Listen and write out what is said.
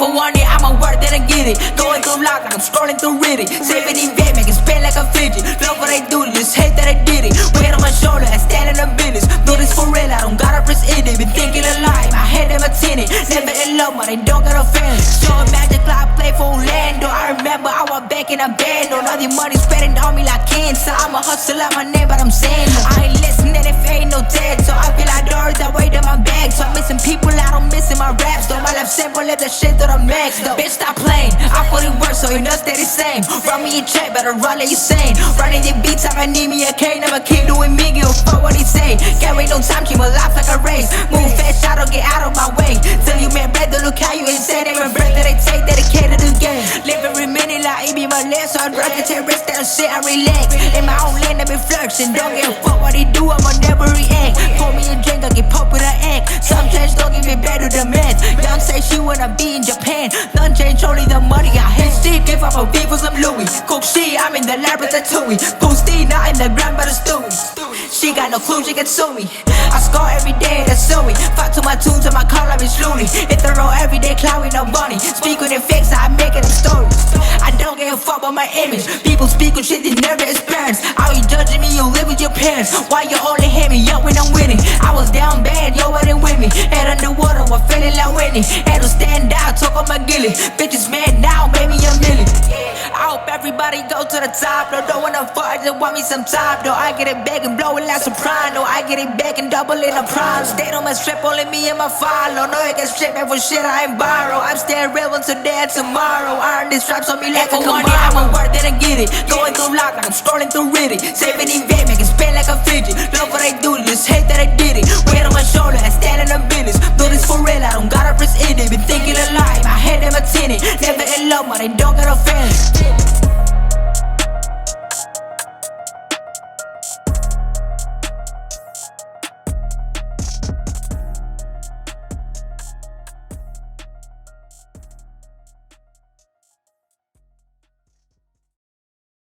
for one day, I'ma work, then I get it. Going through life like I'm scrolling through Reddit. Saving in bed, making spin like a fidget. Love what I do, just hate that I did it. Weight on my shoulder, I stand in the business. Do this for real, I don't gotta press it. Been thinking alive, my head never tinted. Never in love, but I don't got a fan. Showing magic, I play for Orlando. I remember I was back in a band. All the money spreading on me like cancer. I'm a hustler, my name, but I'm saying no. I ain't listening if ain't no dead. So I feel like doors that weight in my bag. So I'm missing people, I don't missing my raps. Though my life simple, let the shit to the max. Though bitch, stop playing, I put it work so you know stay the same. Run me a check, better run like you sane. Running the beats, I need me a K. Never keep doing me, give a fuck what he say. Can't wait no time, keep my life like a race. Move fast, I don't get out of my way. Till you man bread, look how you insane. Every breath that I take, dedicated to the game. Live every minute like it be my last. So I rock and take risks, that shit, I relax. In my own lane, I be flirting. Don't give a fuck what he do, I'ma never react. Pour me a drink, I get popped with an egg. Some change don't give me better than math. Young say she wanna be in Japan. None change, only the money I hate. Steve, give up a beat for some Louis. Cook shit, I'm in the lab with the Tui. Posty, not in the ground by the Stewie. She got no clue, she can sue me. I score every day, that's suey. Fuck to my tunes and my car, I'm slowly. Hit the road every day, cloud with no money. Speak with it fix, I make it a story. I don't give a fuck about my image. People speak with shit they never experienced. How you judging me, you live with your parents. Why you only hate me up when I'm winning? I was down bad, yo wasn't with me. Head underwater, was feeling like Whitney. Had to stand out, talk on my gilly. Bitches mad now, baby, I'm million. I hope everybody go to the top. No, don't wanna fuck, just want me some time. Though I get it back and blow it like soprano. I get it back and double in the prime. Stay on my strip, only me and my follow. No, I get straight back for shit I ain't borrow. I'm staying real until today and tomorrow. I earn these straps on me like a one day, I'ma work, then I get it. Going through life like I'm scrolling through Reddit. Saving in bed, making spin like a fidget. Love what I do, just hate that I did it. Weight on my shoulder, I stand in the business. Do this for real, I don't gotta press it. Been thinking alive, my head never tinted. Never in love, but I don't got a fan.